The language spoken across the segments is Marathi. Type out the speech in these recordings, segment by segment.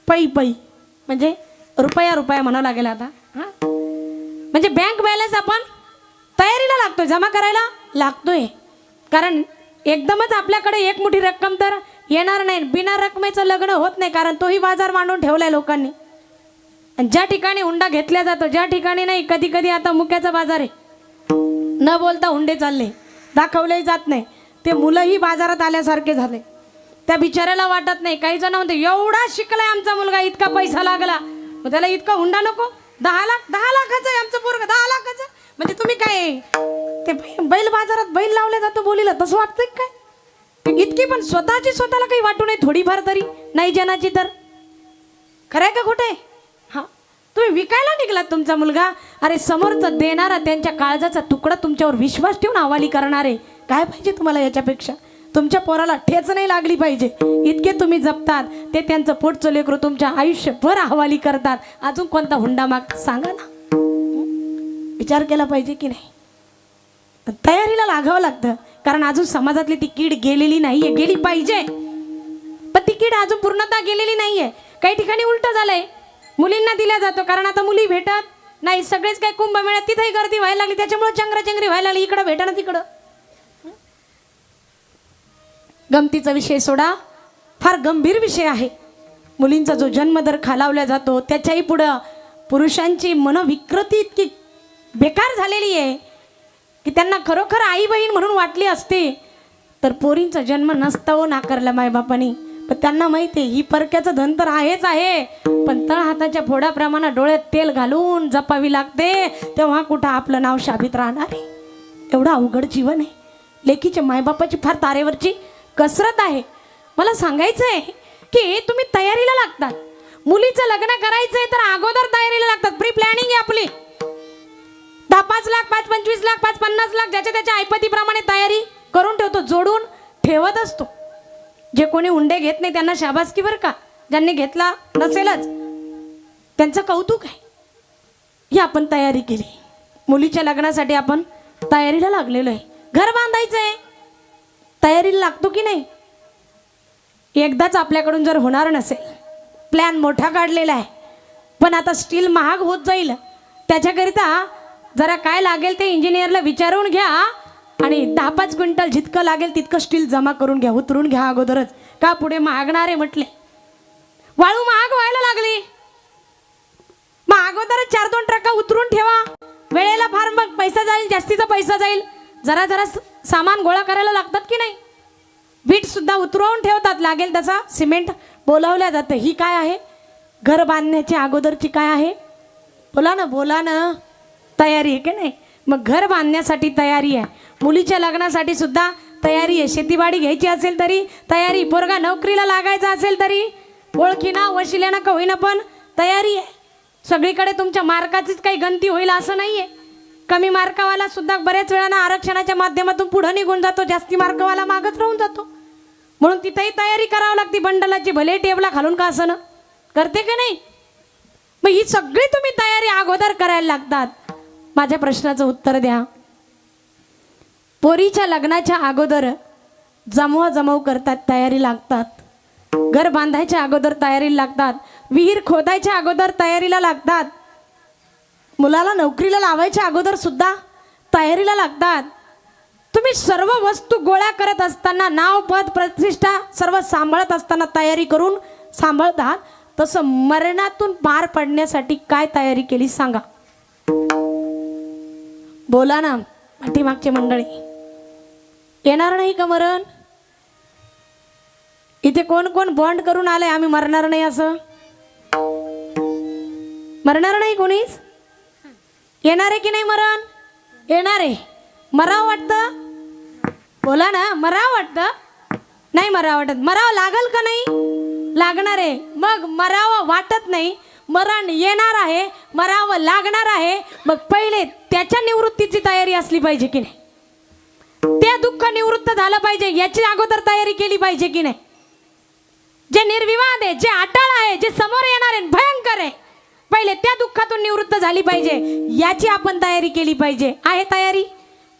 पै पै म्हणजे रुपया रुपया म्हणावं लागेल आता हां. म्हणजे बँक बॅलन्स आपण तयारीला लागतोय, जमा करायला लागतोय. कारण एकदमच आपल्याकडे एक मोठी रक्कम तर येणार नाही. बिना रकमेचं लग्न होत नाही, कारण तोही बाजार मांडून ठेवलाय लोकांनी. आणि ज्या ठिकाणी हुंडा घेतला जातो, ज्या ठिकाणी नाही, कधी कधी आता मुक्याचा बाजार आहे, न बोलता हुंडे चालले, दाखवले जात नाही. ते मुलंही बाजारात आल्यासारखे झाले. त्या बिचाऱ्याला वाटत नाही. काही जण म्हणते एवढा शिकलाय आमचा मुलगा, इतका पैसा लागला, मग त्याला इतका हुंडा नको. 10 लाखाचं आहे आमचं पोरगं, 10 लाखाचं. म्हणजे तुम्ही काय ते बैल बाजारात बैल लावले जातो बोलीला, तसं वाटतंय काय? इतकी पण स्वतःला काही वाटू नये थोडीफार तरी, नाही जनाची तर. खरंय का खोटं आहे? हा, तुम्ही विकायला निघलात तुमचा मुलगा. अरे समोरचा देणारा, त्यांच्या काळजाचा तुकडा तुमच्यावर विश्वास ठेवून हवाली करणारे, काय पाहिजे तुम्हाला याच्यापेक्षा? तुमच्या पोराला ठेच नाही लागली पाहिजे इतके तुम्ही जपतात. ते त्यांचं पोटचं लेकरू तुमच्या आयुष्यभर हवाली करतात. अजून कोणता हुंडा माग सांगा ना. विचार केला पाहिजे की नाही? तयारीला लागावं लागतं, कारण अजून समाजातली ती कीड गेलेली नाहीये. गेली पाहिजे, पण ती कीड अजून पूर्णतः गेलेली नाहीये. काही ठिकाणी उलट झालंय, मुलींना दिल्या जातो, कारण आता मुली भेटत नाही. सगळेच काय कुंभमेळ्यात तिथेही गर्दी व्हायला लागली, त्याच्यामुळे चंगराचंगरी व्हायला लागली. इकडं भेटा ना तिकडं. गमतीचा विषय सोडा, फार गंभीर विषय आहे. मुलींचा जो जन्मदर खालावला जातो, त्याच्याही पुढं पुरुषांची मनोविकृती इतकी बेकार झालेली आहे की त्यांना खरोखर आई बहीण म्हणून वाटली असते तर पोरींचा जन्म नसता हो नाकारला मायबापांनी. पण त्यांना माहिती आहे ही परक्याचं धन तर आहेच आहे, पण तळ हाताच्या फोडाप्रमाणे डोळ्यात तेल घालून जपावी लागते, तेव्हा कुठं आपलं नाव शाबीत राहणार आहे. एवढं अवघड जीवन आहे. लेकीच्या मायबापाची फार तारेवरची कसरत आहे. मला सांगायचं आहे की तुम्ही तयारीला लागतात. मुलीचं लग्न करायचंय तर अगोदर तयारीला लागतात. प्री प्लॅनिंग आहे आपली. 10-5 लाख, 5-25 लाख, 5-50 लाख, ज्याच्या त्याच्या ऐपतीप्रमाणे तयारी करून ठेवतो, जोडून ठेवत असतो. जे कोणी हुंडे घेत नाही त्यांना शाबासकी बरं का. ज्यांनी घेतला नसेलच त्यांचं कौतुक आहे. ही आपण तयारी केली. मुलीच्या लग्नासाठी आपण तयारीला लागलेलो आहे. घर बांधायचंय, तयारीला लागतो की नाही? एकदाच आपल्याकडून जर होणार नसेल, प्लॅन मोठा काढलेला आहे, पण आता स्टील महाग होत जाईल, त्याच्याकरिता जरा काय लागेल ते इंजिनियरला विचारून घ्या आणि 10-5 क्विंटल जितकं लागेल तितकं स्टील जमा करून घ्या, उतरून घ्या अगोदरच. का पुढे महागणारे म्हटले. वाळू महाग व्हायला लागली, मग अगोदरच 4-2 ट्रका उतरून ठेवा. वेळेला फार मग पैसा जाईल, जास्तीचा पैसा जाईल. जरा जरा सामान गोळा करायला लागतात की नाही? वीट सुद्धा उतरवून ठेवतात, लागेल तसा सिमेंट बोलावल्या जातं. ही काय आहे? घर बांधण्याची अगोदरची काय आहे? बोला ना तयारी आहे की नाही? मग घर बांधण्यासाठी तयारी आहे, मुलीच्या लग्नासाठी सुद्धा तयारी आहे. शेतीबाडी घ्यायची असेल तरी तयारी, पोरगा नोकरीला लागायचा असेल तरी ओळखीना वशिल्याना का होईना पण तयारी आहे. सगळीकडे तुमच्या मार्काचीच काही गंती होईल असं नाहीये. कमी मार्कावाला सुद्धा बऱ्याच वेळानं आरक्षणाच्या माध्यमातून पुढे निघून जातो, जास्ती मार्कवाला मागच राहून जातो. म्हणून तिथेही तयारी करावी लागते. बंडलाची भले टेबला खालून का असं करते का नाही? मग ही सगळी तुम्ही तयारी अगोदर करायला लागतात. माझ्या प्रश्नाचं उत्तर द्या. पोरीच्या लग्नाच्या अगोदर जमव करतात, तयारी लागतात. घर बांधायच्या अगोदर तयारीला लागतात. विहीर खोदायच्या अगोदर तयारीला लागतात. मुलाला नोकरीला लावायच्या अगोदर सुद्धा तयारीला लागतात. तुम्ही सर्व वस्तू गोळा करत असताना, नाव पद प्रतिष्ठा सर्व सांभाळत असताना तयारी करून सांभाळतात, तसं मरणातून पार पडण्यासाठी काय तयारी केली सांगा? बोला ना पाठीमागची मंडळी. येणार नाही का मरण? इथे कोण कोण बॉन्ड करून आलंय आम्ही मरणार नाही असं? मरणार नाही कोणीच? येणार आहे की नाही मरण? येणार आहे. मरावं वाटतं? बोला ना, मरावं वाटतं? नाही मरावं वाटत. मरावं लागल का नाही? लागणार आहे. मग मरावं वाटत नाही, मरण येणार आहे, मरावं लागणार आहे. मग पहिले त्याच्या निवृत्तीची तयारी असली पाहिजे की नाही? ते दुःख निवृत्त झालं पाहिजे याची अगोदर तयारी केली पाहिजे की नाही? जे निर्विवाद आहे, जे अटळ आहे, जे समोर येणार आहे, भयंकर आहे, पहिले त्या दुःखातून निवृत्त झाली पाहिजे याची आपण तयारी केली पाहिजे. आहे तयारी?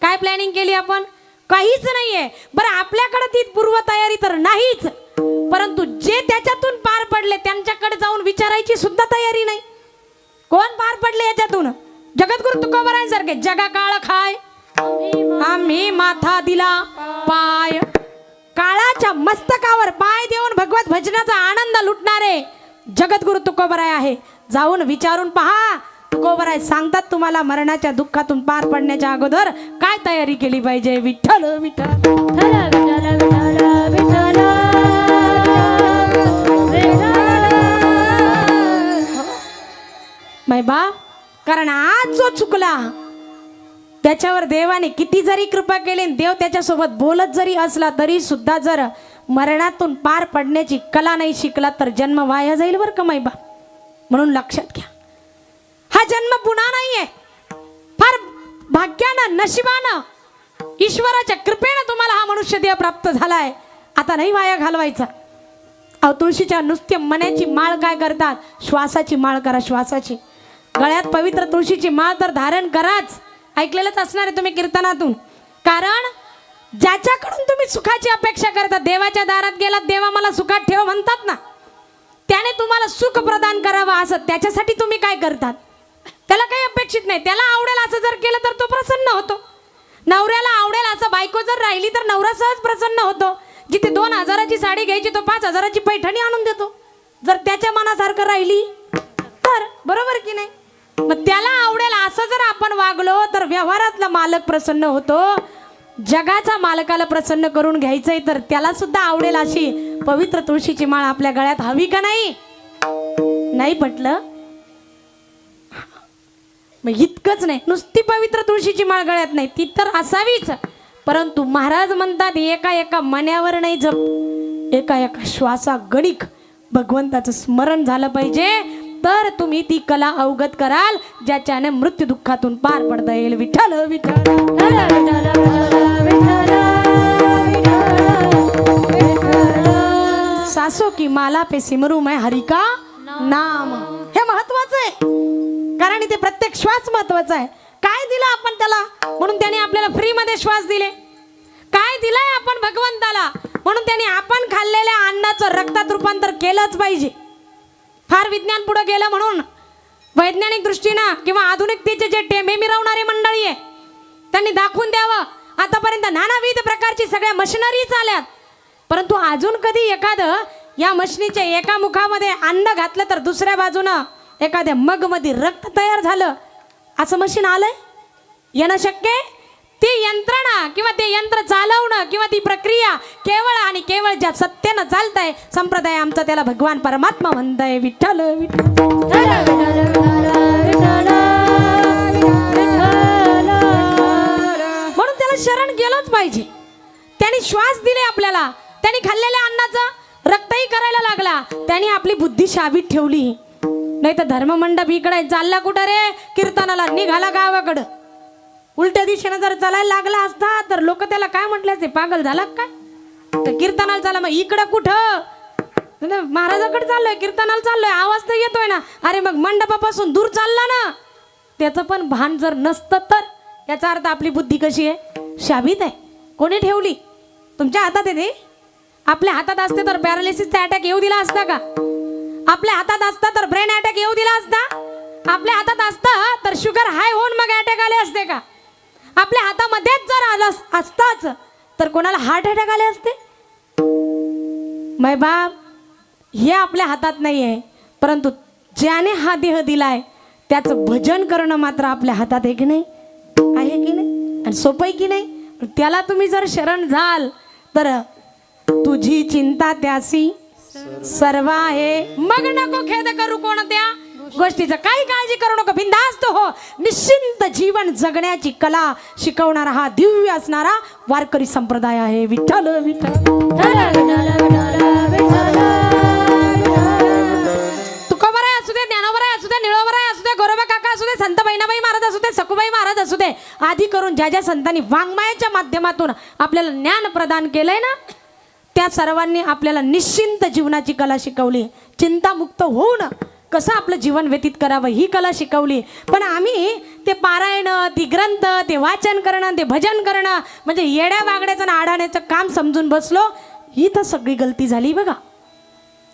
काय प्लॅनिंग केली आपण? काहीच नाहीये. बरं, आपल्याकडे ती पूर्व तयारी तर नाहीच, परंतु जे त्याच्यातून पार पडले त्यांच्याकडे जाऊन सारखे जगा काळ खाय आम्ही माथा दिला पाय. काळाच्या मस्तकावर पाय देऊन भगवत भजनाचा आनंद लुटणारे जगद्गुरु तुकोबराय आहे. जाऊन विचारून पहा. तुकोबराय सांगतात तुम्हाला मरणाच्या दुःखातून पार पडण्याच्या अगोदर काय तयारी केली पाहिजे. विठ्ठल विठ्ठल मै बाप. कारण आज जो चुकला त्याच्यावर देवाने किती जरी कृपा केली, देव त्याच्यासोबत बोलत जरी असला तरी सुद्धा जर मरणातून पार पडण्याची कला नाही शिकला तर जन्म वाया जाईल बरं का मै बाप. म्हणून लक्षात घ्या, हा जन्म पुन्हा नाहीये. फार भाग्यानं नशिबानं ईश्वराच्या कृपेनं तुम्हाला हा मनुष्य देह प्राप्त झालाय. आता नाही वाया घालवायचा. अहो तुळशीच्या नुसते मण्याची माळ काय करतात, श्वासाची माळ करा. श्वासाची गळ्यात पवित्र तुळशीची माळ तर धारण कराच. ऐकलेलंच असणार आहे तुम्ही कीर्तनातून. कारण ज्याच्याकडून तुम्ही सुखाची अपेक्षा करता, देवाच्या दारात गेलात देवा मला सुखात ठेव म्हणतात ना, त्याने तुम्हाला सुख प्रदान करावं असं त्याच्यासाठी तुम्ही काय करतात. त्याला काही अपेक्षित नाही. त्याला आवडेल असं जर केलं तर तो प्रसन्न होतो. नवऱ्याला आवडेल असं बायको जर राहिली तर नवरा सहज प्रसन्न होतो. जिथे 2000ची साडी घ्यायची तो 5000ची पैठणी आणून देतो जर त्याच्या मनासारखं राहिली तर. बरोबर की नाही. मग त्याला आवडेल असं जर आपण वागलो तर व्यवहारातला मालक प्रसन्न होतो. जगाचा मालकाला प्रसन्न करून घ्यायचंय तर त्याला सुद्धा आवडेल अशी पवित्र तुळशीची माळ आपल्या गळ्यात हवी का नाही. नाही पटलं मग इतकंच नाही, नुसती पवित्र तुळशीची माळ गळ्यात नाही ती तर असावीच. परंतु महाराज म्हणतात एका एका मण्यावर नाही जप, एका एका श्वासा गणिक भगवंताचं स्मरण झालं पाहिजे तर तुम्ही ती कला अवगत कराल ज्याच्याने मृत्यू दुःखातून पार पडता येईल. विठ्ठल विठ्ठल सासो की माला पे सिमरू मैं हरि का नाम. हे महत्वाचं आहे. कारण इथे प्रत्येक श्वास महत्वाचा आहे. काय दिलं आपण त्याला म्हणून त्याने आपल्याला फ्री मध्ये श्वास दिले. काय दिलंय आपण भगवंताला म्हणून त्याने आपण खाल्लेल्या अन्नाचं रक्तात रूपांतर केलंच पाहिजे. फार विज्ञान पुढे गेलं म्हणून वैज्ञानिक दृष्टीनं किंवा आधुनिकतेचे जे टेंबे मिरवणारे मंडळी आहे त्यांनी दाखवून द्यावं. आतापर्यंत नानाविध प्रकारची सगळ्या मशिनरीज आल्यात, परंतु अजून कधी एखादं या मशिनीच्या एका मुखामध्ये अन्न घातलं तर दुसऱ्या बाजूनं एखाद्या मग मध्ये रक्त तयार झालं असं मशीन आलंय. येणं शक्य आहे. ती यंत्रणा किंवा ते यंत्र चालवणं किंवा ती प्रक्रिया केवळ आणि केवळ ज्या सत्यानं चालतंय संप्रदाय आमचा त्याला भगवान परमात्मा म्हणताय. विठ्ठल म्हणून त्याला शरण गेलंच पाहिजे. त्यांनी श्वास दिले आपल्याला, त्यांनी खाल्लेल्या अन्नाचं रक्तही करायला लागला, त्यांनी आपली बुद्धी शाबीत ठेवली. नाही तर धर्ममंडप इकडे चालला कुठं रे कीर्तनाला, निघाला गावाकडं. उलट्या दिशेनं जर चालायला लागला असता तर लोक त्याला काय म्हटले असते, पागल झाला काय. तर कीर्तनाला चाला मग इकडं कुठं, महाराजाकडे चाललोय कीर्तनाला चाललोय, आवाज तर येतोय ना. अरे मग मंडपापासून दूर चालला ना. त्याचं पण भान जर नसतं तर याचा अर्थ आपली बुद्धी कशी आहे, शाबीत आहे. कोणी ठेवली, तुमच्या हातात आहे ते. आपल्या हातात असते तर पॅरालिसिसचा अटॅक येऊ दिला असता का. आपल्या हातात असता तर ब्रेन अटॅक येऊ दिला असता. आपल्या हातात असता तर शुगर हाय होऊन मग अटॅक आले असते का. आपल्या हातामध्येच जर आलं असताच तर कोणाला हार्ट अटॅक आले असते. मै बाप हे आपल्या हातात नाही आहे, परंतु ज्याने हा देह दिलाय त्याचं भजन करणं मात्र आपल्या हातात आहे की नाही, आहे की नाही, आणि सोपं आहे की नाही. त्याला तुम्ही जर शरण जाल तर तुझी चिंता त्यासी सर्व आहे. मग नको खेद करू कोणत्या गोष्टीचं, काही काळजी करू नको, बिनधास्त हो. निश्चिंत जीवन जगण्याची कला शिकवणारा हा दिव्य असणारा वारकरी संप्रदाय आहे. विठ्ठल विठ्ठल तुकोबराय असू दे, ज्ञानोबराय असू दे, निळोबराय असू दे, गोरोबा काका असू दे, संत बहिणाबाई महाराज असू दे, सखुबाई महाराज असू दे, आधी करून ज्या ज्या संतांनी वाङ्मयाच्या माध्यमातून आपल्याला ज्ञान प्रदान केलंय ना त्या सर्वांनी आपल्याला निश्चिंत जीवनाची कला शिकवली. चिंतामुक्त होऊन कसं आपलं जीवन व्यतीत करावं ही कला शिकवली. पण आम्ही ते पारायण, ती ग्रंथ, ते वाचन करणं, ते भजन करणं म्हणजे येड्या वागड्याचं आणि आडाण्याचं काम समजून बसलो. ही तर सगळी गलती झाली बघा.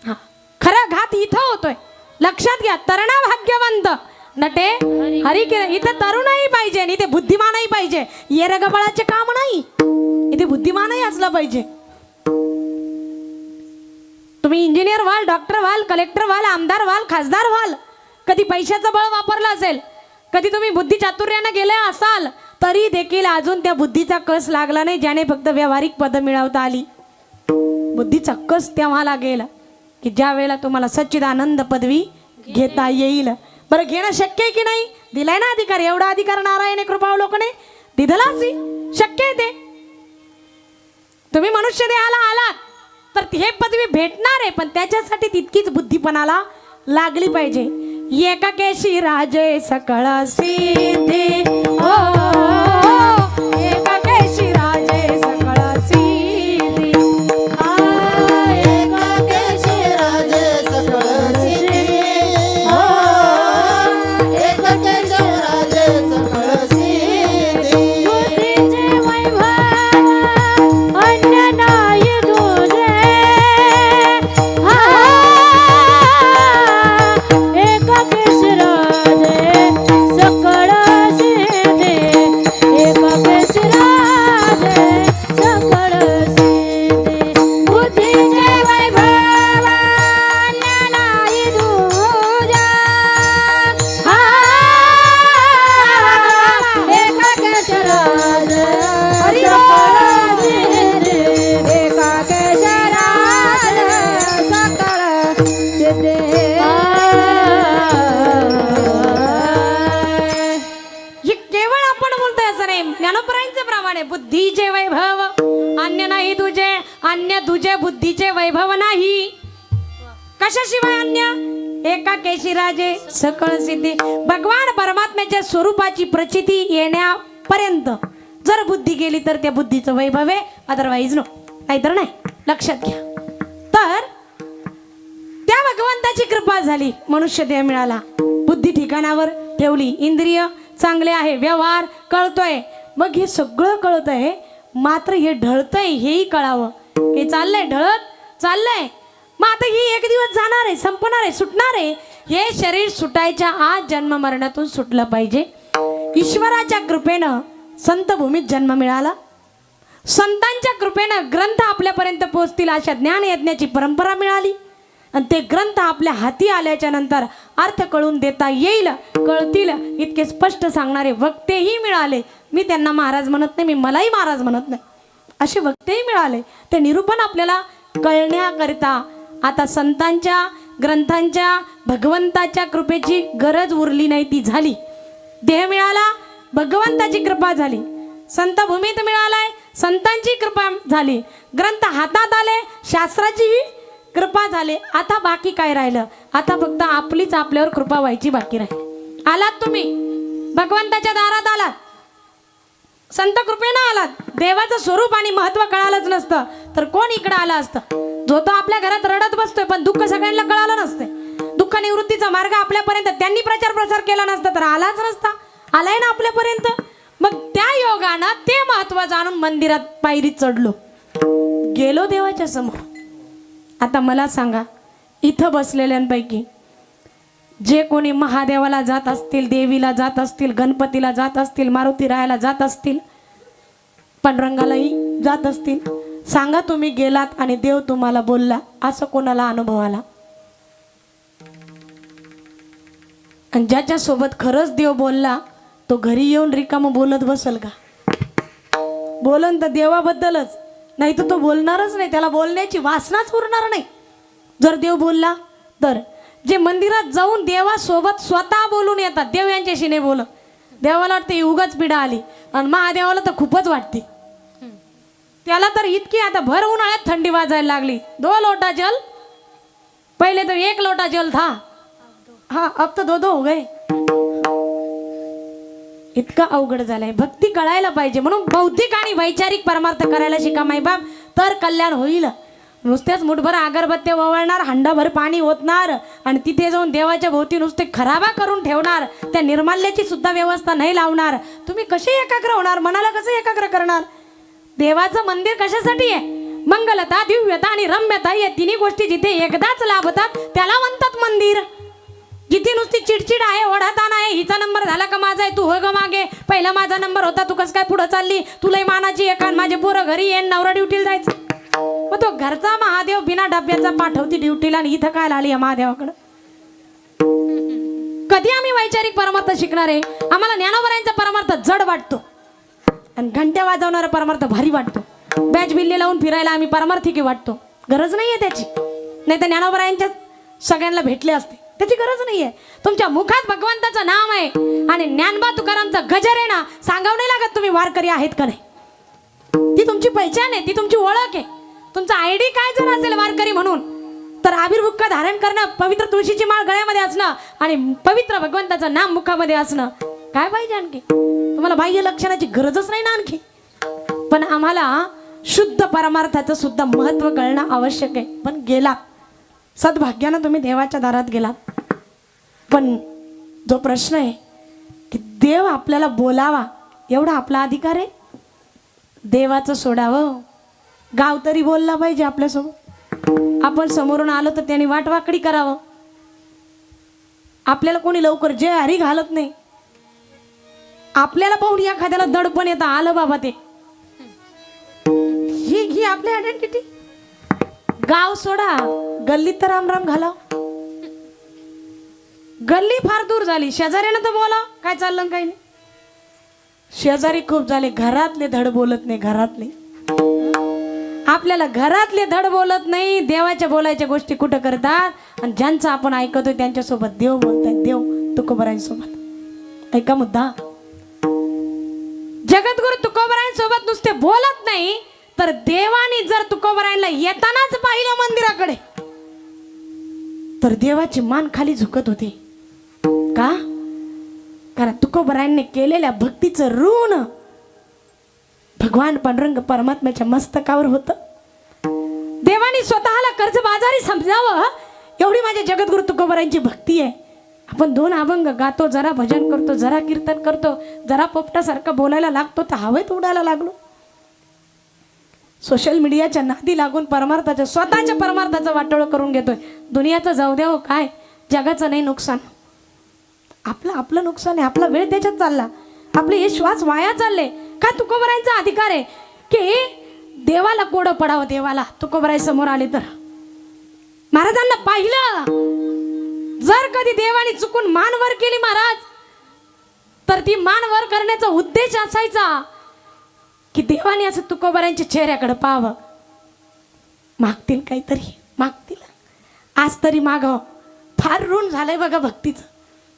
हा खरा घात इथं होतोय. लक्षात घ्या. तरणा भाग्यवंत नटे हरी केर. इथे तरुणही पाहिजे आणि इथे बुद्धिमानही पाहिजे. येरगबळाचे काम नाही, इथे बुद्धिमानही असला पाहिजे. तुम्ही इंजिनियर व्हाल, डॉक्टर व्हाल, कलेक्टर व्हाल, आमदार व्हाल, खासदार व्हाल, कधी पैशाचं बळ वापरलं असेल, कधी तुम्ही बुद्धी चातुर्याने गेले असाल, तरी देखील अजून त्या बुद्धीचा कस लागला नाही ज्याने फक्त व्यावहारिक पद मिळवता आली. बुद्धीचा कस तेव्हा लागेल की ज्या वेळेला तुम्हाला सच्चिदानंद पदवी घेता येईल. बरं, घेणं शक्य आहे की नाही? दिलाय ना अधिकार. एवढा अधिकार नारायण कृपावलोकने दिला असे, शक्य आहे ते. तुम्ही मनुष्य देहाला आलात तर हे पदवी भेटणार आहे, पण त्याच्यासाठी तितकीच बुद्धिपणाला लागली पाहिजे. एकाकेशी राजे सकळ सिद्धे, ओ एकाकेशी राजे सकळ सिद्धे, एकाकेशी राजे सकळ सिद्धे, एकाकेशी राजे सकळ सिद्धे. बुद्धीचे वैभव अन्य नाही तुझे, एकाकेश राजे सकळ सिद्धे, एकाकेश राजे सकळ सिद्धे. बुद्धीचे वैभव अन्य नाही तुझे, एकाकेश राजे सकळ सिद्धे, एकाकेश राजे सकळ सिद्धे. हे केवळ आपण बोलतोय असं नाही. ज्ञानोपरांचे प्रमाणे बुद्धीचे वैभव अन्य नाही तुझे, अन्य तुझे बुद्धीचे वैभव नाही. कशाशिवाय अन्य? एकाकेशी राजे सकळ सिद्धी. भगवान परमात्म्याच्या स्वरूपाची प्रचिती येण्यापर्यंत जर बुद्धी गेली तर त्या बुद्धीचं वैभव आहे, अदरवाईज नो, नाहीतर नाही. लक्षात घ्या. तर त्या भगवंताची कृपा झाली, मनुष्य देह मिळाला, बुद्धी ठिकाणावर ठेवली, इंद्रिय चांगले आहे, व्यवहार कळतोय. मग हे सगळं कळतंय, मात्र हे ढळतंय हेही कळावं. हे चाललंय ढळत चाललंय, मग आता ही एक दिवस जाणार आहे, संपणार आहे, सुटणार आहे. हे शरीर सुटायच्या आज जन्म मरणातून सुटलं पाहिजे. ईश्वराच्या कृपेनं संत भूमीत जन्म मिळाला, संतांच्या कृपेनं ग्रंथ आपल्यापर्यंत पोहोचतील अशा ज्ञान यज्ञाची परंपरा मिळाली, आणि ते ग्रंथ आपल्या हाती आल्याच्या नंतर अर्थ कळून देता येईल, कळतील इतके स्पष्ट सांगणारे वक्तेही मिळाले. मी त्यांना महाराज म्हणत नाही, मी मलाही महाराज म्हणत नाही, असे वक्तेही मिळाले. ते निरूपण आपल्याला कळण्याकरिता आता संतांच्या, ग्रंथांच्या, भगवंताच्या कृपेची गरज उरली नाही, ती झाली. देह मिळाला, भगवंताची कृपा झाली. संत भूमीत मिळालाय, संतांची कृपा झाली. ग्रंथ हातात आले, शास्त्राचीही कृपा झाली. आता बाकी काय राहिलं? आता फक्त आपलीच आपल्यावर कृपा व्हायची बाकी राहिली. आलात तुम्ही भगवंताच्या दारात, आलात, संत कृपेनं आलात. देवाचं स्वरूप आणि महत्व कळालंच नसतं तर कोण इकडं आलं असतं? जो तो आपल्या घरात रडत बसतोय, पण दुःख सगळ्यांना कळालं नसते. दुःख निवृत्तीचा मार्ग आपल्यापर्यंत त्यांनी प्रचार प्रसार केला नसता तर आलाच नसता. आलाय ना आपल्यापर्यंत. मग त्या योगानं ते महत्व जाणून मंदिरात पायरी चढलो, गेलो देवाच्या समोर. आता मला सांगा, इथं बसलेल्यांपैकी जे कोणी महादेवाला जात असतील, देवीला जात असतील, गणपतीला जात असतील, मारुती रायाला जात असतील, पांडुरंगालाही जात असतील, सांगा तुम्ही गेलात आणि देव तुम्हाला बोलला, असं कोणाला अनुभव आला? आणि ज्याच्या सोबत खरंच देव बोलला तो घरी येऊन रिकामं बोलत बसल का? बोलन तर देवाबद्दलच, नाही तर तो बोलणारच नाही, त्याला बोलण्याची वासनाच उरणार नाही. जर देव बोलला तर जे मंदिरात जाऊन देवासोबत स्वतः बोलून येतात, देव यांच्याशी नाही बोलत. देवाला वाटते उगाच पिढा आली, आणि महादेवाला तर खूपच वाटते. त्याला तर इतकी आता भर उन्हाळ्यात थंडी वाजायला लागली, 2 लोटा जल, पहिले तो 1 लोटा जल था, हाँ अब तो 2-2 हो गए. इतका अवघड झालाय. भक्ती कळायला पाहिजे, म्हणून बौद्धिक आणि वैचारिक परमार्थ करायला शिका मायबाप, तर कल्याण होईल. नुसतेच मुठभर अगरबत्त्या वळणार, हंडाभर पाणी ओतणार आणि तिथे जाऊन देवाच्या भोवती नुसते खराबा करून ठेवणार, त्या निर्माल्याची सुद्धा व्यवस्था नाही लावणार, तुम्ही कसे एकाग्र होणार? मनाला कसं एकाग्र करणार? देवाचं मंदिर कशासाठी आहे? मंगलता, दिव्यता आणि रम्यता या तिन्ही गोष्टी जिथे एकदाच लाभतात त्याला म्हणतात मंदिर. किती नुसती चिडचिड आहे, ओढाताण आहे, हिचा नंबर झाला का माझा आहे, तू हो ग मागे, पहिला माझा नंबर होता, तू कसं काय पुढं चालली, तुलाही मानाची एका, माझे पोरं घरी येईन, नवरा ड्युटीला जायचं. मग तो घरचा महादेव बिना डब्याचा पाठवती ड्युटीला, आणि इथं काय आली या महादेवाकडं. कधी आम्ही वैचारिक परमार्थ शिकणार आहे? आम्हाला ज्ञानोबरायांचा परमार्थ जड वाटतो आणि घंट्या वाजवणारा परमार्थ भारी वाटतो. बॅच बिल्ली लावून फिरायला आम्ही परमार्थिकी वाटतो. गरज नाहीये त्याची, नाही तर ज्ञानोबरायांच्या सगळ्यांना भेटले असते. त्याची गरज नाहीये. तुमच्या मुखात भगवंताचं नाम आहे आणि ज्ञानबा तुकारामचा गजर आहे ना, सांगावं नाही लागत तुम्ही वारकरी आहेत का नाही. ती तुमची पहिचान आहे, ती तुमची ओळख आहे. तुमचा आयडी काय जर असेल वारकरी म्हणून, तर आविर्भुक्का धारण करणं, पवित्र तुळशीची माळ गळ्यामध्ये असणं आणि पवित्र भगवंताचं नाम मुखामध्ये असणं, काय पाहिजे आणखी? तुम्हाला बाह्य लक्षणाची गरजच नाही ना आणखी. पण आम्हाला शुद्ध परमार्थाचं सुद्धा महत्व कळणं आवश्यक आहे. पण गेला सद्भाग्यानं तुम्ही देवाच्या दारात गेलात. पण जो प्रश्न आहे की देव आपल्याला बोलावा एवढा आपला अधिकार आहे. देवाचं सोडावं, गाव तरी बोलला पाहिजे आपल्यासोबत. आपण समोरून आलो तर त्यांनी वाटवाकडी करावं. आपल्याला कोणी लवकर जय हरी घालत नाही. आपल्याला पाहून एखाद्याला दडपण येतं, आलं बाबा ते, ही आपली आयडेंटिटी. गाव सोडा, गल्लीत तर राम राम घालाव. गल्ली फार दूर झाली, शेजाऱ्यानं तर बोला काय चाललं काही नाही. शेजारी खूप झाले, घरातले धड बोलत नाही. घरातले आपल्याला घरातले धड बोलत नाही. देवाच्या बोलायच्या गोष्टी कुठं करतात, आणि ज्यांचं आपण ऐकतोय त्यांच्यासोबत देव बोलतायत. देव तुकोबरायांसोबत. ऐका मुद्दा, जगद्गुरु तुकोबरायांसोबत नुसते बोलत नाही, तर देवाने जर तुकोबरायांना येतानाच पाहिलं मंदिराकडे, तर देवाची मान खाली झुकत होती. का? कारण तुकोबरायांनी केलेल्या भक्तीचं ऋण भगवान पांडुरंग परमात्म्याच्या मस्तकावर होतं. देवाने स्वतःला कर्जबाजारी समजावं एवढी माझ्या जगद्गुरु तुकोबरायांची भक्ती आहे. आपण 2 अभंग गातो, जरा भजन करतो, जरा कीर्तन करतो, जरा पोपटासारखं बोलायला लागतो, तर हवेत उडायला लागलो. सोशल मीडियाच्या नादी लागून परमार्थाचं, स्वतःच्या परमार्थाचं वाटोळं करून घेतोय. दुनियाचं जाऊ द्या हो, काय जगाचं नाही नुकसान, आपलं नुकसान आहे. आपला वेळ त्याच्यात चालला, आपले हे श्वास वाया चालले. का? तुकोबरायांचा अधिकार आहे की देवाला कोडं पडावं. देवाला तुकोबराय समोर आले तर महाराजांना पाहिलं, जर कधी देवाने चुकून मान वर केली महाराज, तर ती मान वर करण्याचा उद्देश असायचा की देवाने असं तुकोबरायांच्या चेहऱ्याकडे पाहावं. मागतील काहीतरी, मागतील, आज तरी मागावं. फार ऋण झालंय बघा भक्तीचं,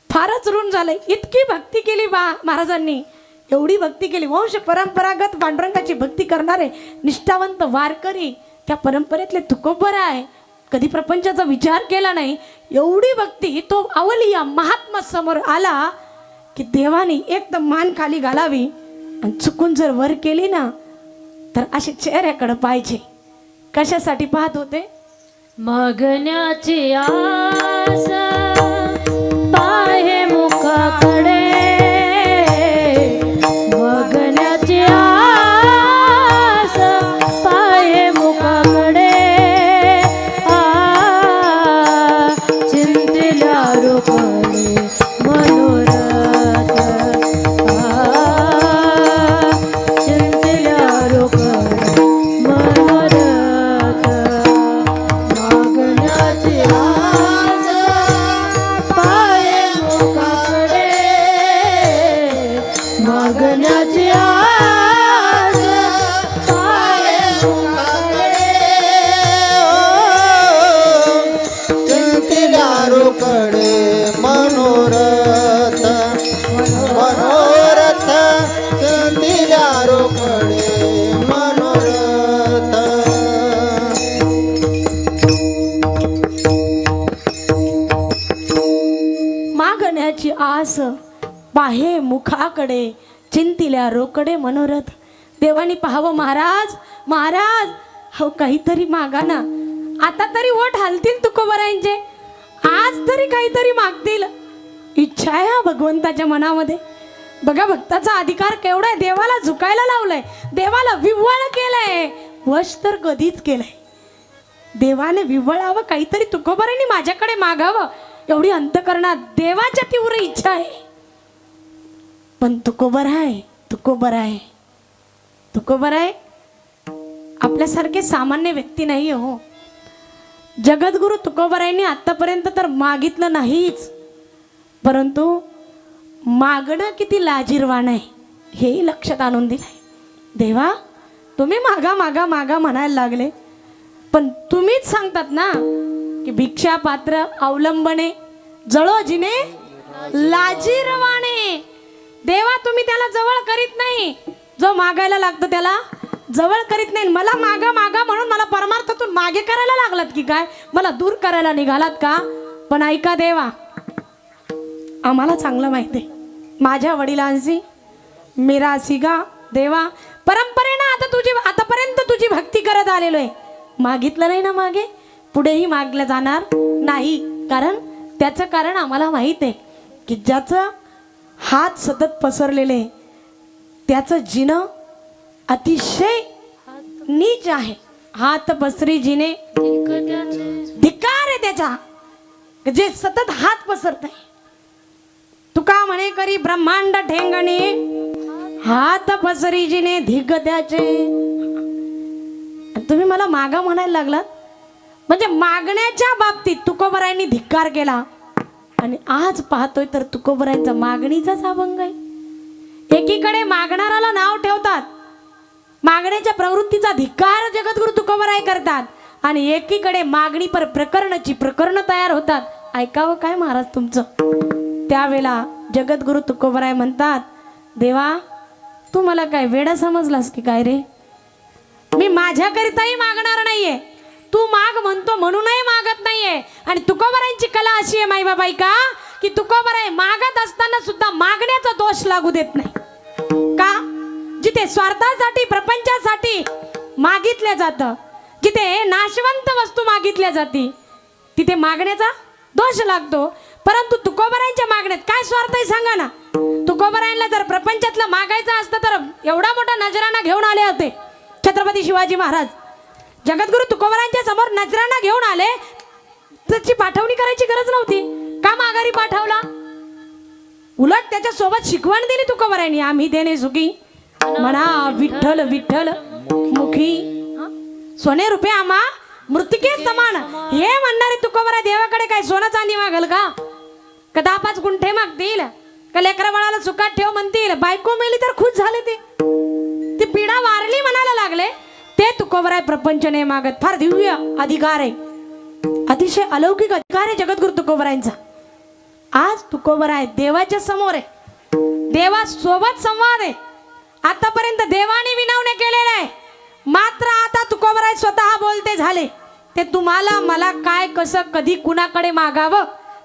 फारच ऋण झालंय. इतकी भक्ती केली महाराजांनी, एवढी भक्ती केली. वंश परंपरागत पांडुरंगाची भक्ती करणारे निष्ठावंत वारकरी त्या परंपरेतले तुकोबराय कधी प्रपंचाचा विचार केला नाही. एवढी भक्ती, तो अवलिया महात्मा समोर आला की देवाने एकदम मान खाली घालावी, आणि चुकून जर वर केली ना, तर असे चेहऱ्याकडे पाहिजे. कशासाठी पाहत होते? मागण्याची आस पाहे मुखाकडे, मागण्याची आस पाहे मुखाकडे, चिंतिल्या रूपाने मनोरथ, चिंतिल्या रूपाने मनोरथ, मागण्याची आस पाहे मुखाकडे, मागण्याची आस पाहे मुखाकडे, चिंतिल्यारूकडे मनोरथ, मनोरथ, चिंतिल्यारूकडे मनोरथ. मागण्याची आस पाहे मुखाकडे, चिंतिल्या रोकडे मनोरथ. देवानी पाहावं महाराज, महाराज हो काहीतरी मागा ना. आता तरी ओठ हालतील तुकोबरायांचे, आज तरी काहीतरी मागतील. इच्छा आहे हा भगवंताच्या मनामध्ये. बघा भक्ताचा अधिकार केवढा आहे. देवाला झुकायला लावलंय, देवाला विव्वळ केलंय, वश तर कधीच केलंय. देवाने विव्वळावं, काहीतरी तुकोबरायांनी माझ्याकडे मागावं. एवढी अंतकरणात देवाच्या तीव्र इच्छा आहे. पण तुकोबर आहे, तुकोबर आहे, तुकोबर आहे आपल्यासारखे सामान्य व्यक्ती नाही हो. जगद्गुरु तुकोबरायांनी आतापर्यंत तर मागितलं नाहीच, परंतु मागणं किती लाजिरवाण आहे हेही लक्षात आणून दिलंय. देवा तुम्ही मागा मागा मागा म्हणायला लागले, पण तुम्हीच सांगतात ना की भिक्षा पात्र अवलंबने जळो जिने लाजिरवाणे. देवा तुम्ही त्याला जवळ करीत नाही, जो मागायला लागतो त्याला जवळ करीत नाही. मला मागा मागा म्हणून मला परमार्थातून मागे करायला लागलात की काय, मला दूर करायला निघालात का. पण ऐका देवा, आम्हाला चांगलं माहिती आहे माझ्या वडिलांशी मिरासी का देवा परंपरेनं आतापर्यंत तुझी भक्ती करत आलेलो आहे. मागितलं नाही ना मागे, पुढेही मागलं जाणार नाही. त्याचं कारण आम्हाला माहित आहे की ज्याचं हात सतत पसरलेले त्याचं जिणं अतिशय नीच आहे. हात पसरी जिने धिक्कार आहे त्याचा, जे सतत हात पसरत आहे. तुका म्हणे करी ब्रह्मांड ठेंगणे हात पसरी जिने धिग त्याचे. तुम्ही मला मागा म्हणायला लागलात, म्हणजे मागण्याच्या बाबतीत तुकोबरायांनी धिक्कार केला. आणि आज पाहतोय तर तुकोबरायांचा मागणीचाच अभंग आहे. एकीकडे मागणाराला नाव ठेवतात, मागण्याच्या प्रवृत्तीचा धिक्कार जगद्गुरु तुकोबराय करतात, आणि एकीकडे मागणी पर प्रकरण तयार होतात. ऐकावं काय महाराज तुमचं. त्यावेळेला जगद्गुरु तुकोबराय म्हणतात, देवा तू मला काय वेडा समजलास की काय रे. मी माझ्याकरिताही मागणार नाहीये, तू माग म्हणतो म्हणूनही मागत नाहीये. आणि तुकोबरायांची कला अशी आहे माई बाबाई का, की तुकोबराय मागत असताना सुद्धा मागण्याचा दोष लागू देत नाही. का, जिथे स्वार्थासाठी प्रपंचासाठी मागितल्या जातं, जिथे नाशवंत वस्तू मागितल्या जाते, तिथे मागण्याचा दोष लागतो. परंतु तुकोबरायांच्या मागण्यात काय स्वार्थ आहे सांगा ना. तुकोबरायांना जर प्रपंचातलं मागायचं असतं तर एवढा मोठा नजराणा घेऊन आले होते छत्रपती शिवाजी महाराज. जगद्गुरु तुकोबरायांच्या समोर नजराणा घेऊन आले, त्याची पाठवणी करायची गरज नव्हती. का माघारी पाठवला, उलट त्याच्या सोबत शिकवण दिली तुकोबरायांनी. आम्ही देणे सुखी म्हणा विठ्ठल विठ्ठल मुखी सोने रुपये आम्हा मृतिके समान. हे म्हणणारे तुकोबराय देवाकडे काय सोनं चांदी मागल का, 10-5 गुंठे मागतील का, लेकरा बाळाला सुखात ठेव म्हणतील, बायको मेली तर खुश झाले ती पीडा वारली म्हणायला लागले. ते तुकोबराय प्रपंच नाही मागत. फार दिव्य अधिकार आहे, अतिशय अलौकिक अधिकार आहे जगद्गुरु तुकोबरायांचा. आज तुकोबराय देवाच्या समोर आहे, देवासोबत संवाद आहे. आतापर्यंत देवाने विनवणे केलेले आहे, मात्र आता तुकोबराय स्वतः बोलते झाले. ते तुम्हाला मला काय कसं कधी कुणाकडे मागावं,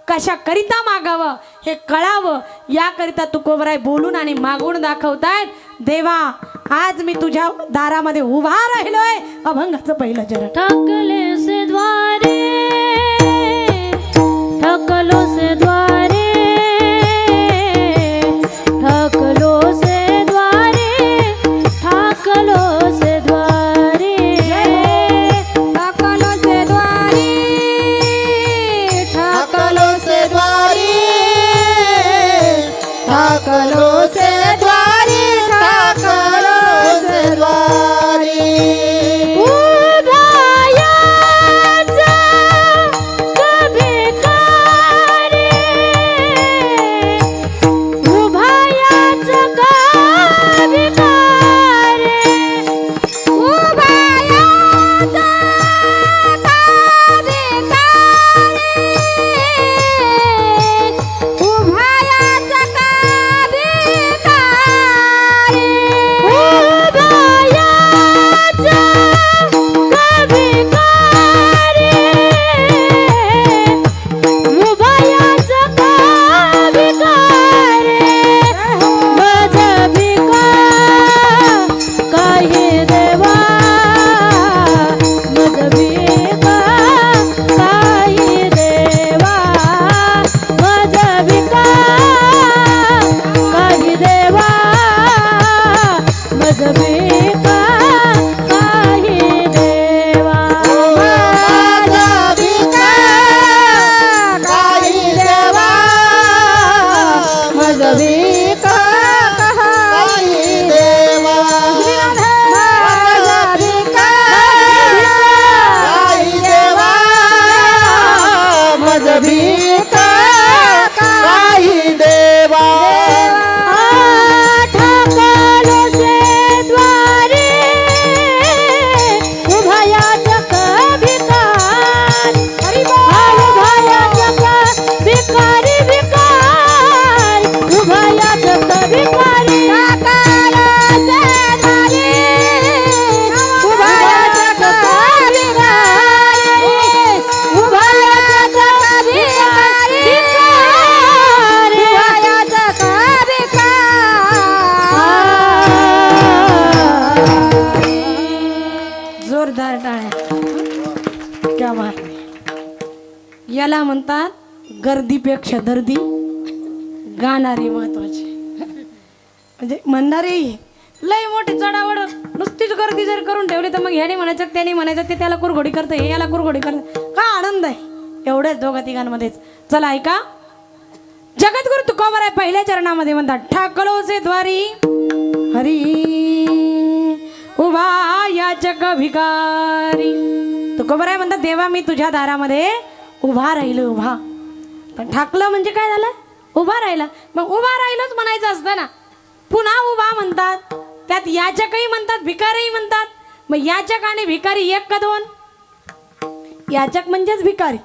कशा करिता मागावं हे कळावं याकरिता तुकोबराय बोलून आणि मागून दाखवतायत. देवा आज मी तुझ्या दारामध्ये उभा राहिलोय. अभंगाचं पहिलं चरण. ठकले से द्वारे, ठकलो से द्वारे, ठकलो से द्वारे, ठकलो से द्वारे, ठकलो से द्वारे, ठाकलो से द्वारी, ठाकलो से द्वारी, ठाकलो से द्वारी. उभयाचा कभिकारे, उभयाचा कभिकारे, उभयाचा कभिकारे, उभयाचा कभिकारे, म्हणतात गर्दीपेक्षा दर्दी गाणारे महत्वाचे. म्हणजे म्हणणारे लय मोठी चढावड नुसतीच गर्दी जर करून ठेवली तर मग ह्याने म्हणायचं त्याने म्हणायचं ते त्याला कुरघोडी करतं हे याला कुरघोडी करतं. का आनंद आहे एवढ्याच दोघा तिघांमध्येच. चला ऐका जगद्गुरु तुकोबाराय पहिल्या चरणामध्ये म्हणतात ठाकलोसे द्वारी हरी उभा याचक भिकारी. तुकोबाराय म्हणतात देवा मी तुझ्या दारामध्ये उभा राहिलो उभा. पण ठाकलं म्हणजे काय झालं उभा राहिला. मग उभा राहिलोच म्हणायचं असतं ना. पुन्हा उभा म्हणतात त्यात याचकही म्हणतात भिकारीही म्हणतात. मग याचक आणि भिकारी एक का दोन. याचक म्हणजेच भिकारी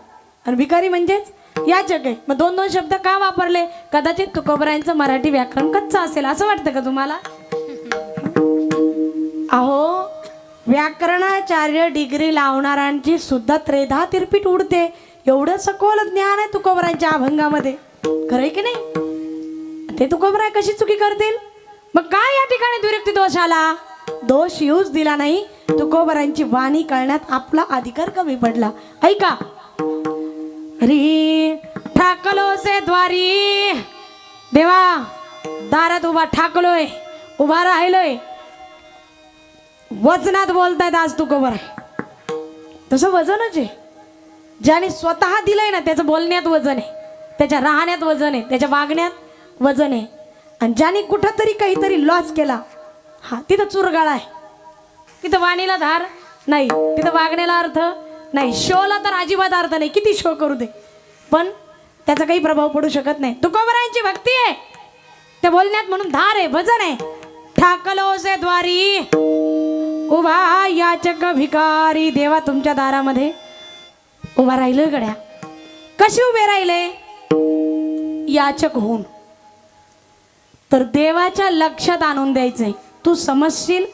आणि भिकारी म्हणजेच याचक आहे. मग दोन दोन शब्द का वापरले. कदाचित तुकोबरायांचं मराठी व्याकरण कच्चं असेल असं वाटतं का तुम्हाला. अहो व्याकरणाचार्य डिग्री लावणाऱ्यांची सुद्धा त्रेधा तिरपीट उडते. एवढं सखोल ज्ञान आहे तुकोबरायांच्या अभंगामध्ये. खरं आहे की नाही. ते तुकोबराय कशी चुकी करतील. मग काय या ठिकाणी दुरुक्ती दोष आला. दोष येऊच दिला नाही. तुकोबरायांची वाणी कळण्यात आपला अधिकार कमी पडला. ऐका री ठाकलोसे द्वारी देवा दारात उभा ठाकलोय उभा राहिलोय. वजनात बोलतायत आज तुकोबराय. तसं वजनच आहे. ज्याने स्वतः दिलंय ना त्याचं बोलण्यात वजन आहे त्याच्या राहण्यात वजन आहे त्याच्या वागण्यात वजन आहे. आणि ज्याने कुठंतरी काहीतरी लॉस केला हा तिथं चुरगाळा आहे. तिथं वाणीला धार नाही तिथं वागण्याला अर्थ नाही. शोला तर अजिबात अर्थ नाही किती शो करू दे पण त्याचा काही प्रभाव पडू शकत नाही. तुकोबरायांची भक्ती आहे त्या बोलण्यात म्हणून धार आहे वजन आहे. ठाकलोसे द्वारी उभा याचक भिकारी. देवा तुमच्या दारामध्ये उभा राहिलोय गड्या. कसे उभे राहिले याचक होऊन. तर देवाच्या लक्षात आणून द्यायचंय तू समजशील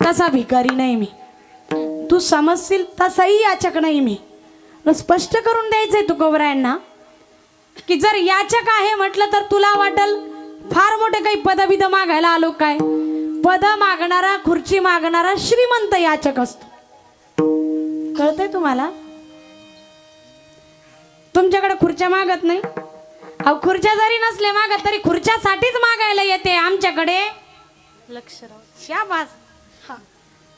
तसा भिकारी नाही मी. तू समजशील तसाही याचक नाही मी. स्पष्ट करून द्यायचंय तुकोबरायांना की जर याचक आहे म्हटलं तर तुला वाटल फार मोठे काही पदविध मागायला आलो काय. पद मागणारा खुर्ची मागणारा श्रीमंत याचक असतो. कळतंय तुम्हाला. तुमच्याकडे खुर्च्या मागत नाही. अहो खुर्च्या जरी नसले मागत तरी खुर्च्यासाठीच मागायला येते आमच्याकडे. लक्ष राहू शाबास.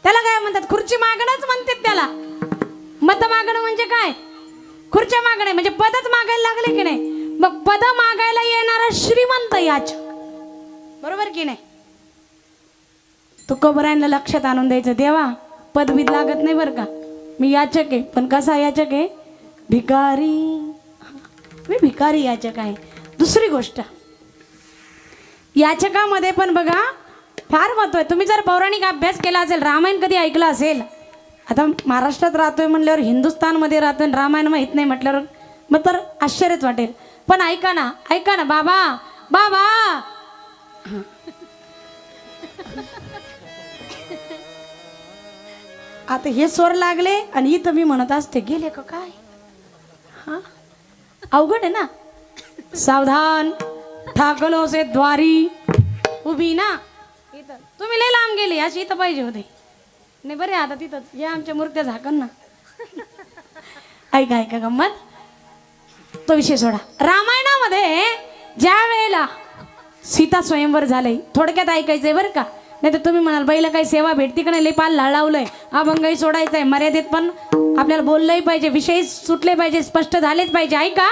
त्याला काय म्हणतात खुर्ची मागणंच म्हणतात त्याला. मत मागणं म्हणजे काय खुर्च्या मागणे म्हणजे पदच मागायला लागले की नाही. मग पद मागायला येणारा श्रीमंत याचक बरोबर की नाही. तुकोबरायांना लक्षात आणून द्यायचं देवा पदवीत लागत नाही बरं का मी याचक आहे. पण कसा याचक आहे भिकारी. मी भिकारी याचक आहे. दुसरी गोष्ट याचकामध्ये पण बघा फार महत्व आहे. तुम्ही जर पौराणिक अभ्यास केला असेल रामायण कधी ऐकलं असेल. आता महाराष्ट्रात राहतोय म्हणल्यावर हिंदुस्थानमध्ये राहतोय रामायण माहीत नाही म्हटल्यावर मग तर आश्चर्यच वाटेल. पण ऐका ना बाबा बाबा आता हे स्वर लागले आणि इथं मी म्हणत असते गेले का काय. हा अवघड आहे ना. सावधान ठाकलोसे द्वारी उभी ना. इथं तुम्ही लय लांब गेले अशी इथं पाहिजे होते नाही बरे. आता तिथं या आमच्या मूर्त्या झाकण ना. ऐका गंमत तो विषय सोडा. रामायणामध्ये ज्या वेळेला सीता स्वयंवर झालंय थोडक्यात ऐकायचंय बरं का. नाही तर तुम्ही म्हणाल बाईला काही सेवा भेटती का नाही लय पाल लावलंय अभंगही सोडायचंय मर्यादेत पण आपल्याला बोललंही पाहिजे विषय सुटले पाहिजे स्पष्ट झालेच पाहिजे. ऐका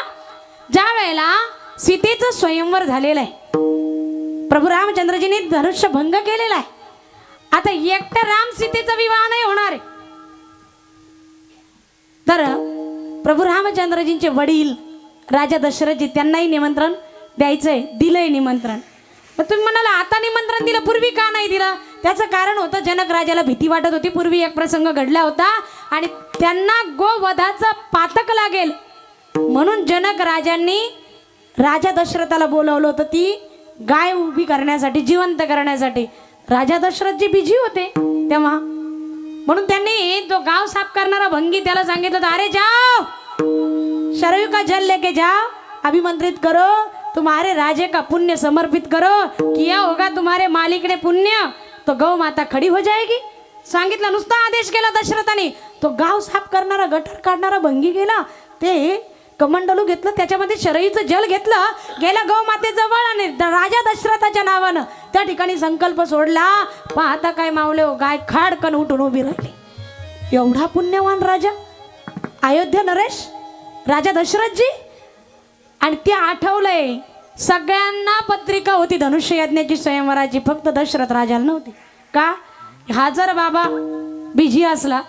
ज्या वेळेला सीतेचं स्वयंवर झालेलं आहे प्रभू रामचंद्रजींनी धनुष्य भंग केलेला आहे. आता एकट्या राम सीतेचा विवाह नाही होणार आहे. तर प्रभू रामचंद्रजींचे वडील राजा दशरथजी त्यांनाही निमंत्रण द्यायचंय दिलंय निमंत्रण. मग तुम्ही म्हणाला आता निमंत्रण दिलं पूर्वी का नाही दिलं. त्याचं कारण होतं जनक राजाला भीती वाटत होती. पूर्वी एक प्रसंग घडला होता आणि त्यांना गोवधाचं पातक लागेल म्हणून जनक राजांनी राजा दशरथाला बोलवलं होतं ती गाय उभी करण्यासाठी जिवंत करण्यासाठी. राजा दशरथजी बिझी होते तेव्हा म्हणून त्यांनी जो गाव साफ करणारा भंगी त्याला सांगितलं अरे जाओ शरयू का जल लेके जाओ अभिमंत्रित करो तुम्हारे राजे का पुण्य समर्पित करो किया होगा तुम्हारे मालिक ने पुण्य तो गौ माता खड़ी हो जाएगी. सांगितलं नुसता आदेश केला दशरथाने. तो गाव साफ करणारा गटर काढणारा भंगी गेला. ते कमंडलू घेतलं, त्याच्यामध्ये शरईचं जल घेतलं, गेला गौमातेजवळ आणि राजा दशरथाच्या नावानं त्या ठिकाणी संकल्प सोडला. पाहता काय मावले हो, गाय खाडकन उठून उभी राहिली. एवढा पुण्यवान राजा अयोध्या नरेश राजा दशरथजी. आणि ते आठवलंय सगळ्यांना पत्रिका होती धनुष्य यज्ञाची स्वयंवराची, फक्त दशरथ राजाला नव्हती. का? हा जर बाबा बिझी असला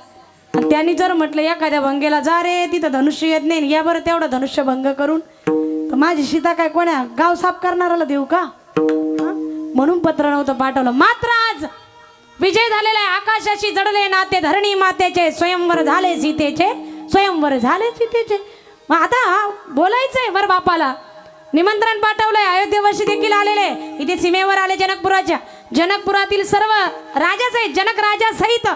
आणि त्यांनी जर म्हटलं एखाद्या भंगेला जा रे तिथं धनुष्य यज्ञ आहे, या बरं तेवढं धनुष्य भंग करून, तर माझी सीता काय कोण्या गाव साफ करणाराला देऊ का? म्हणून पत्र नव्हतं पाठवलं. मात्र आज विजय झालेला आहे. आकाशाशी जडले नाते धरणी मातेचे, स्वयंवर झाले सीतेचे, स्वयंवर झाले सीतेचे. मग आता बोलायचंय वर बापाला. निमंत्रण पाठवलंय. अयोध्येवासी देखील आलेले, इथे सीमेवर आले जनकपुराच्या. जनकपुरातील सर्व राजाच आहेत, जनक राजा सहित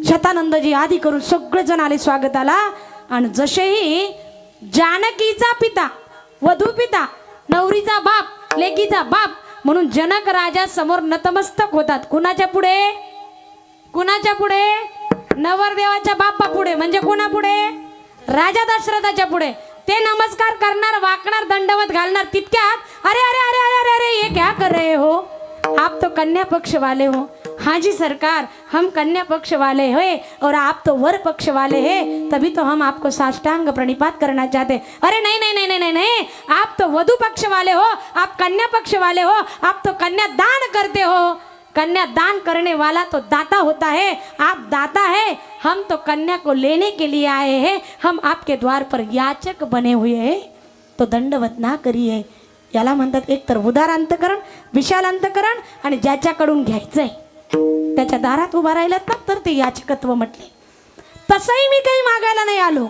शतानंदजी आदी करून सगळेजण आले स्वागताला. आणि जसेही जानकीचा पिता, वधू पिता, नवरीचा बाप, लेकीचा बाप म्हणून जनक राजा समोर नतमस्तक होतात. कुणाच्या पुढे? कुणाच्या पुढे? नवरदेवाच्या बापा पुढे. म्हणजे कोणा पुढे? राजा दशरथाच्या पुढे. ते नमस्कार करणार, वाकणार, दंडवत घालणार. तितक्यात अरे अरे अरे अरे अरे अरे ये क्या कर रहे हो, आप तो कन्या पक्ष वाले हो. हाँ जी सरकार, हम कन्या पक्ष वाले हैं और आप तो वर पक्ष वाले हैं, तभी तो हम आपको साष्टांग प्रणिपात करना चाहते. अरे नहीं नहीं नहीं नहीं नहीं, आप तो वधू पक्ष वाले हो, आप कन्या पक्ष वाले हो, आप तो कन्या दान करते हो. कन्या दान करने वाला तो दाता होता है, आप दाता है. हम तो कन्या को लेने के लिए आए हैं, हम आपके द्वार पर याचक बने हुए हैं, तो दंडवत ना करिए. याला म्हणतात एक तर उदार अंतकरण, विशाल अंतकरण, आणि ज्याच्याकडून घ्यायचंय त्याच्या दारात उभा राहिलात ना तर ते याचकत्व म्हटले. तसंही मी काही मागायला नाही आलो,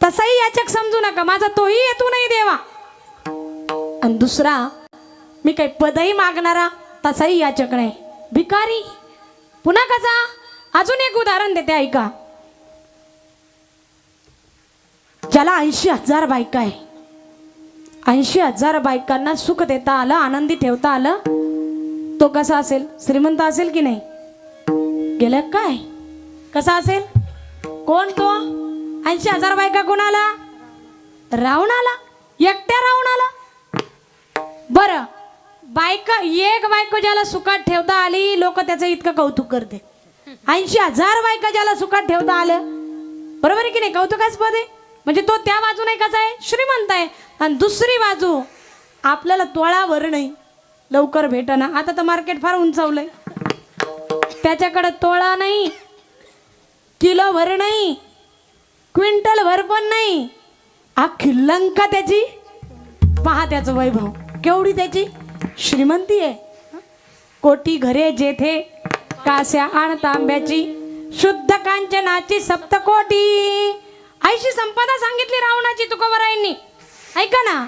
तसंही याचक समजू नका, माझा तोही हेतू नाही देवा. आणि दुसरा, मी काही पदही मागणारा तसाही याचक नाही, भिकारी. पुन्हा कसा? अजून एक उदाहरण देते ऐका. ज्याला 80,000 बायका आहे, 80,000 बायकांना सुख देता आलं, आनंदी ठेवता आलं, तो कसा असेल? श्रीमंत असेल की नाही? गेलं काय? कसा असेल? कोण तो? 80,000 बायका कोणाला? रावणाला, एकट्या रावणाला. बरं, बायका एक बायको ज्याला सुखात ठेवता आली, लोक त्याचं इतकं कौतुक करते. 80,000 बायका ज्याला सुखात ठेवता आलं, बरोबर आहे की नाही? कौतुकास्पद आहे. म्हणजे तो त्या बाजूने कसा आहे? श्रीमंत आहे. आणि दुसरी बाजू, आपल्याला तोळावर नाही, लवकर भेटना. आता तर मार्केट फार उंचावलंय. त्याच्याकडे तोळा नाही, किलो भर नाही, क्विंटल भर पण नाही, अख्खी लंका त्याची. पहा त्याचं वैभव, केवढी त्याची श्रीमंती आहे. कोटी घरे जेथे, कास्या आण तांब्याची, शुद्ध कांचनाची सप्तकोटी. ऐशी संपदा सांगितली रावणाची तुकोबरायांनी, ऐका ना.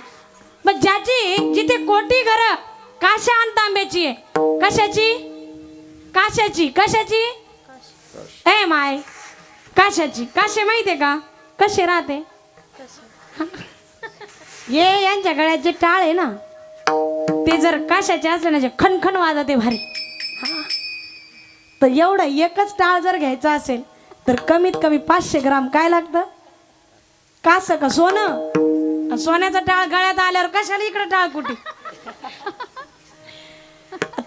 मग ज्याची जिथे कोटी घर, काश्या आण तांब्याची आहे. कशाची? काश्याची. कशाची? ए माय, काश्याची. काशे माहितीये का कसे राहते? ये यांच्या गळ्याचे टाळ आहे ना, ते जर काशाचे असले ना, खनखन वाजते भारी. तर एवढं एकच टाळ जर घ्यायचं असेल तर कमीत कमी 500 ग्राम काय लागतं? कास का सोनं? सोन्याचा टाळ गळ्यात आल्यावर कशाला इकडे टाळ कुठे?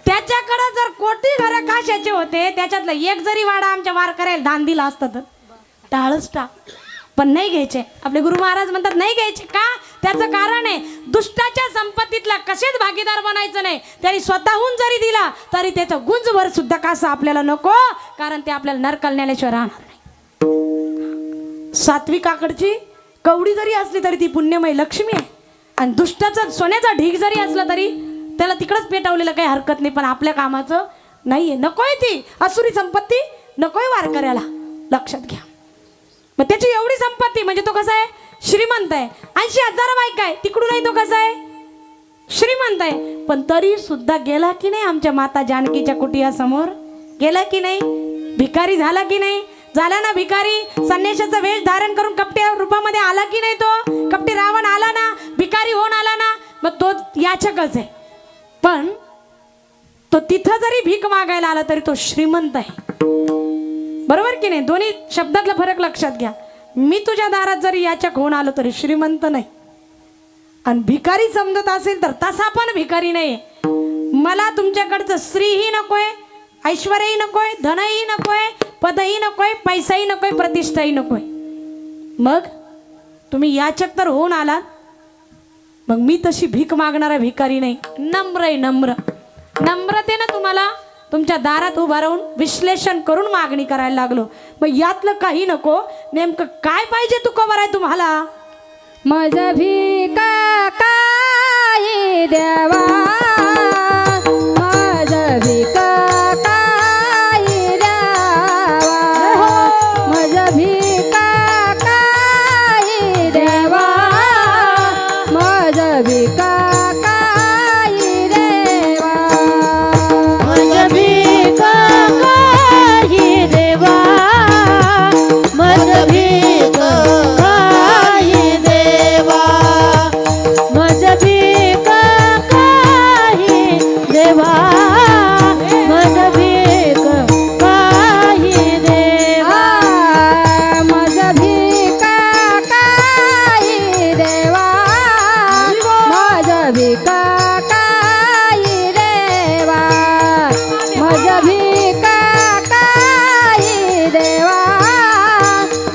त्याच्याकडे जर कोटी घर काशाचे होते, त्याच्यातलं एक जरी वाडा आमच्या वार करायला दान दिला असतं तर टाळच टाळ. पण नाही घ्यायचे. आपले गुरु महाराज म्हणतात नाही घ्यायचे. का? त्याचं कारण आहे, दुष्टाच्या संपत्तीतला कसेच भागीदार बनायचं नाही. त्यांनी स्वतःहून जरी दिला तरी त्याचं गुंजभर सुद्धा कासा आपल्याला नको, कारण ते आपल्याला नरकाला नेल्याशिवाय राहणार नाही. सात्विकाकडची कवडी जरी असली तरी ती पुण्यमय लक्ष्मी आहे. आणि दुष्टाचा सोन्याचा ढीग जरी असला तरी त्याला तिकडंच पेटवलेलं काही हरकत नाही, पण आपल्या कामाचं नाहीये. नकोय ती असुरी संपत्ती, नकोय वारकऱ्याला. लक्षात घ्या. मग त्याची एवढी संपत्ती म्हणजे तो कसा आहे? श्रीमंत आहे. 80,000 बायका आहे, तिकडूनही तो कसा आहे? श्रीमंत आहे. पण तरी सुद्धा गेला की नाही आमच्या माता जानकीच्या कुटियासमोर? गेला की नाही? भिकारी झाला की नाही? झाला ना भिकारी. संन्याशाचा वेश धारण करून कपट्या रूपामध्ये आला की नाही? तो कपटी रावण आला ना, भिकारी होऊन आला ना. मग तो याचकच आहे, पण तो तिथं जरी भीक मागायला आला तरी तो श्रीमंत आहे. बरोबर की नाही? दोन्ही शब्दातला फरक लक्षात घ्या. मी तुझ्या दारात जरी याचक होऊन आलो तरी श्रीमंत नाही, आणि भिकारी समजत असेल तर तसा पण भिकारी नाही. मला तुमच्याकडचं स्त्रीही नकोय, ऐश्वर्यही नकोय, धनही नकोय, पदही नकोय, पैसाही नकोय, प्रतिष्ठाही नकोय. मग तुम्ही याचक तर होऊन आलात, मग मी तशी भीक मागणारा भिकारी नाही, नम्र आहे, नम्र. नम्रतेनं तुम्हाला तुमच्या दारात उभा राहून विश्लेषण करून मागणी करायला लागलो. मग यातलं काही नको, नेमकं काय पाहिजे तू कवर आहे तुम्हाला? मज भिका काही देवा, मज भिका काही द्यावा, मज भिका काही देवा, मज भिका काही देवा, मज भीक काही देवा, मज भीक काही देवा, मज भीक काही देवा, मज भीक काही देवा, मज भिका काही देवा, मज भिका काही देवा, मज भिका काही देवा,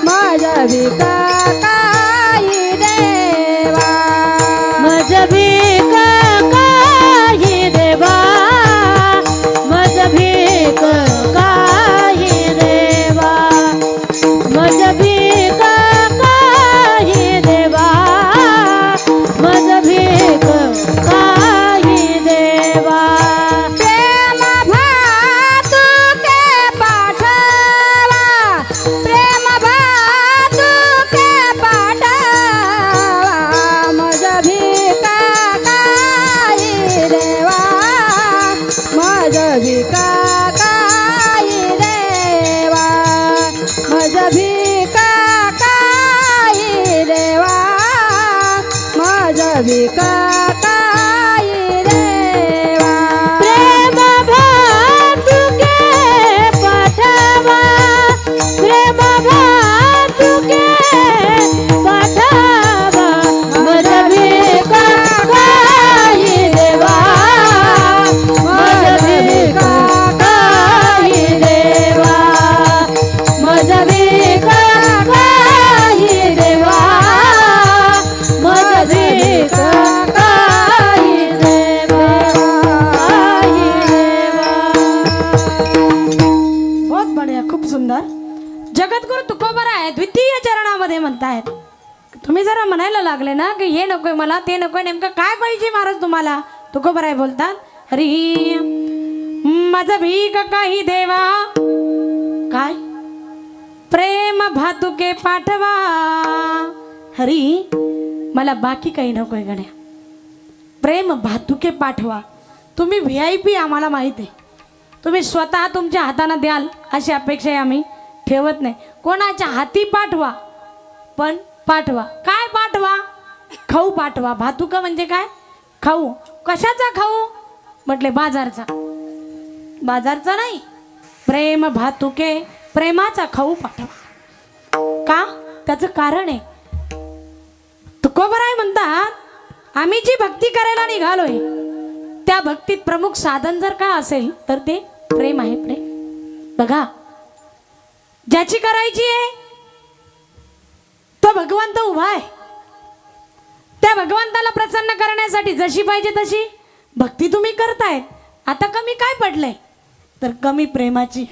मज भिका काही देवा, मज भीक काही देवा, मज भीक काही देवा, मज भीक काही देवा, मज भीक काही देवा. प्रेम भातुके पाठवा, प्रेम भातुके पाठवा, मज भिका काही देवा, मज भिका काही देवा, मज भिका काही देवा, मज भिका काही देवा. प्रेम भातुके पाठवा, प्रेम भातुके पाठवा, मज भीक काही देवा, मज भीक काही देवा, मज भीक काही देवा, मज भीक काही देवा, काही देवा. बहुत बढिया, खूप सुंदर. जगद्गुरु तुकोबराय द्वितीय चरणामध्ये म्हणतायत, तुम्ही जरा म्हणायला लागले ना की हे नकोय मला, ते नकोय, नेमकं काय पाहिजे महाराज तुम्हाला? तुकोबराय बोलतात, हरी माझा भीक काही देवा, काय प्रेम भातुके पाठवा. हरी मला बाकी काही नकोय गड्या, प्रेम भातुके पाठवा. तुम्ही VIP आम्हाला माहिती आहे, तुम्ही स्वतः तुमच्या हाताने द्याल अशी अपेक्षा आम्ही ठेवत नाही. कोणाच्या हाती पाठवा, पण पाठवा. काय पाठवा? खाऊ पाठवा. भातुका म्हणजे काय? खाऊ. कशाचा खाऊ म्हटले? बाजारचा. बाजारचा नाही, प्रेम भातुके, प्रेमाचा खाऊ पाठवा. का? त्याचं कारण आहे. तुकोबराय म्हणतात, आम्ही जी भक्ती करायला निघालोय त्या भक्तीत प्रमुख साधन जर का असेल तर ते प्रेम आहे. प्रेम बघा, ज्याची करायची आहे तो भगवंत उभा आहे. त्या भगवंताला प्रसन्न करण्यासाठी जशी पाहिजे तशी भक्ती तुम्ही करताय. आता कमी काय पडलंय? तर कमी प्रेमाची.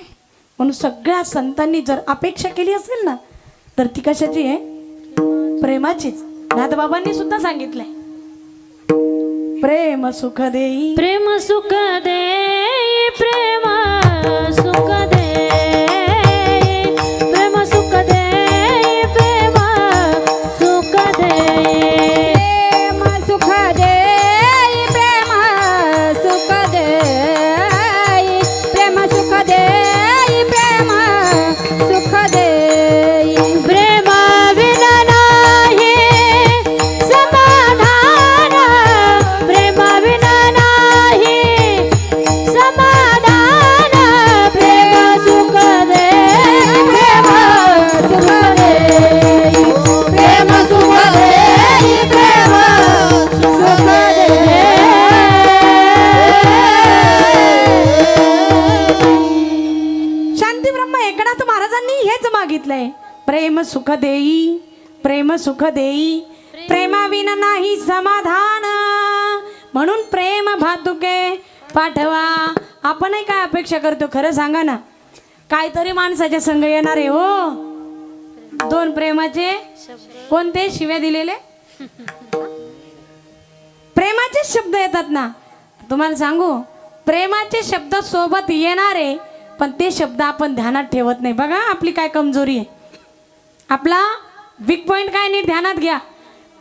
म्हणून सगळ्या संतांनी जर अपेक्षा केली असेल ना तर ती कशाची आहे? प्रेमाचीच. नाथबाबांनी सुद्धा सांगितलंय, प्रेम सुख देई, प्रेम सुख देई, प्रेम सुख देई, प्रेम सुख देई, प्रेम सुख देई, प्रेम सुख देई, प्रेम सुख देई, प्रेम सुख देई, प्रेम सुख देई. प्रेम विना नाही समाधान, प्रेम विना नाही समाधान, प्रेम प्रेम सुख देई, प्रेम सुख देई, प्रेमाविना नाही समाधान, म्हणून प्रेम भातुके पाठवा. आपणही काय अपेक्षा करतो खरं सांगा ना. काहीतरी माणसाच्या संग येणार आहे हो. 2 प्रेमाचे कोणते शिव्या दिलेले प्रेमाचे शब्द येतात ना. तुम्हाला सांगू, प्रेमाचे शब्द सोबत येणारे, पण ते शब्द आपण ध्यानात ठेवत नाही. बघा आपली काय कमजोरी आहे, आपला वीक पॉइंट काय नीट ध्यानात घ्या.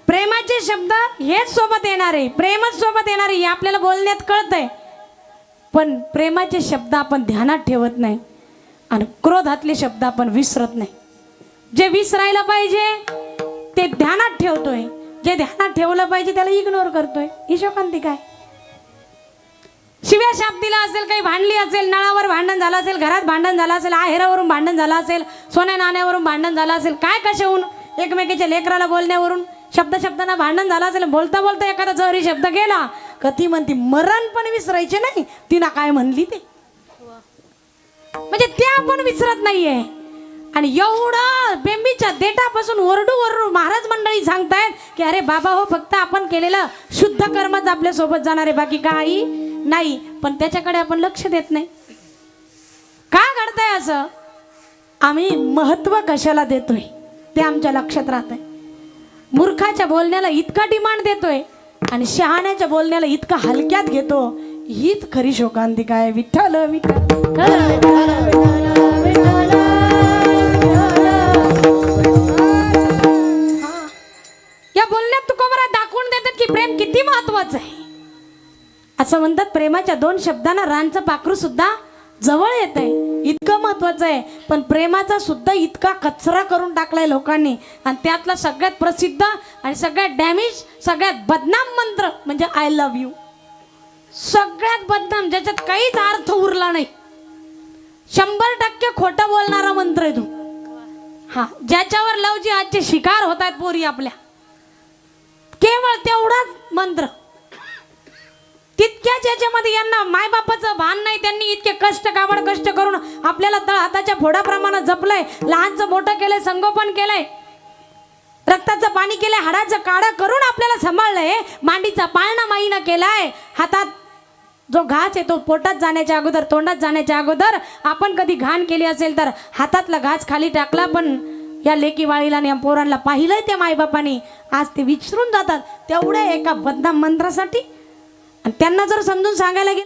प्रेमाचे शब्द हेच सोबत येणारे, प्रेमच सोबत येणारे, हे आपल्याला बोलण्यात कळतंय, पण प्रेमाचे शब्द आपण ध्यानात ठेवत नाही आणि क्रोधातले शब्द आपण विसरत नाही. जे विसरायला पाहिजे ते ध्यानात ठेवतोय, जे ध्यानात ठेवलं पाहिजे त्याला इग्नोर करतोय. ईशोकांती काय शिव्या शाप दिला असेल, काही भांडली असेल, नळावर भांडण झालं असेल, घरात भांडण झालं असेल, आहेरावरून भांडण झालं असेल, सोन्या नाण्यावरून भांडण झालं असेल, काय कशाहून एकमेकीच्या लेकराला बोलण्यावरून शब्दांना भांडण झालं असेल, बोलता बोलता एखादा जहरी शब्द गेला का ती म्हणती मरण पण विसरायचे नाही, तिला काय म्हणली ते, म्हणजे ते आपण विसरत नाहीये. आणि एवढं बेंबीच्या देठापासून ओरडू महाराज मंडळी सांगतायत की अरे बाबा हो, फक्त आपण केलेलं शुद्ध कर्मच आपल्या सोबत जाणार आहे, बाकी काही नाही. पण त्याच्याकडे आपण लक्ष देत नाही. का घडतंय असं? आम्ही महत्व कशाला देतोय ते आमच्या लक्षात राहतंय. मूर्खाच्या बोलण्याला इतका डिमांड देतोय आणि शहाण्याच्या बोलण्याला इतका हलक्यात घेतो. हीच खरी शोकांतिका आहे. विठ्ठल विठ्ठल. या बोलण्यात तुकोबरा दाखवून देतात की प्रेम किती महत्वाचं आहे. असं म्हणतात प्रेमाच्या 2 शब्दांना रानचं पाखरू सुद्धा जवळ येत आहे, इतकं महत्वाचं आहे. पण प्रेमाचा सुद्धा इतका कचरा करून टाकलाय लोकांनी. आणि त्यातला सगळ्यात प्रसिद्ध आणि सगळ्यात डॅमेज, सगळ्यात बदनाम मंत्र म्हणजे आय लव्ह यू. सगळ्यात बदनाम, ज्याच्यात काहीच अर्थ उरला नाही, 100% खोटं बोलणारा मंत्र आहे तो. हा, ज्याच्यावर लवजी आजचे शिकार होत आहेत पोरी आपल्या, केवळ तेवढाच मंत्र. तितक्याच याच्यामध्ये यांना मायबापाचं भान नाही. त्यांनी इतके काबाड कष्ट करून आपल्याला तळ हाताच्या फोडाप्रमाणे जपलंय, लहानचं मोठं केलंय, संगोपन केलंय, रक्ताचं पाणी केलंय, हाडाचं काढं करून आपल्याला सांभाळलंय, मांडीचा पाळणा माईनं केलाय. हातात जो घास आहे तो पोटात जाण्याच्या अगोदर, तोंडात जाण्याच्या अगोदर आपण कधी घाण केली असेल तर हातातला घास खाली टाकला. पण या लेकी वाळीला आणि या पोरांना पाहिलंय त्या मायबापानी, आज ते विसरून जातात तेवढ्या एका बदनाम मंत्रासाठी. आणि त्यांना जर समजून सांगायला गेलं